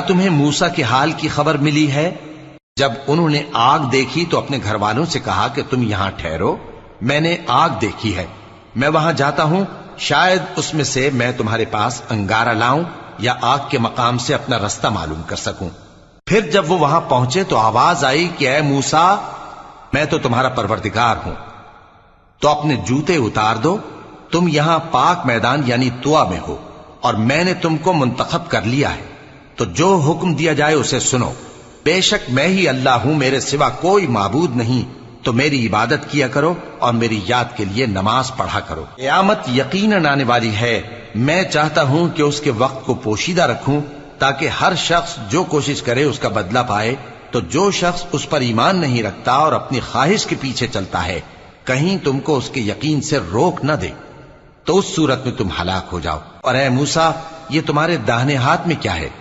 तुम्हें मूसा के हाल की खबर मिली है? जब उन्होंने आग देखी तो अपने घर वालों से कहा कि तुम यहां ठहरो, मैंने आग देखी है, मैं वहां जाता हूं, शायद उसमें से मैं तुम्हारे पास अंगारा लाऊं या आग के मकाम से अपना रास्ता मालूम कर सकूं। फिर जब वो वहां पहुंचे तो आवाज आई कि ऐ मूसा, मैं तो तुम्हारा परवरदिगार हूं, तो अपने जूते उतार दो, तुम यहां पाक मैदान यानी तुआ में हो और मैंने तुमको मुंतखब कर लिया है, तो जो हुक्म दिया जाए उसे सुनो। बेशक मैं ही अल्लाह हूं, मेरे सिवा कोई माबूद नहीं, तो मेरी इबादत किया करो और मेरी याद के लिए नमाज पढ़ा करो। क़यामत यकीनन आने वाली है, मैं चाहता हूं कि उसके वक्त को पोशीदा रखूं ताकि हर शख्स जो कोशिश करे उसका बदला पाए। तो जो शख्स उस पर ईमान नहीं रखता और अपनी ख्वाहिश के पीछे चलता है, कहीं तुमको उसके यकीन से रोक न दे, तो उस सूरत में तुम हलाक हो जाओ। और ऐ मूसा, ये तुम्हारे दाहिने हाथ में क्या है?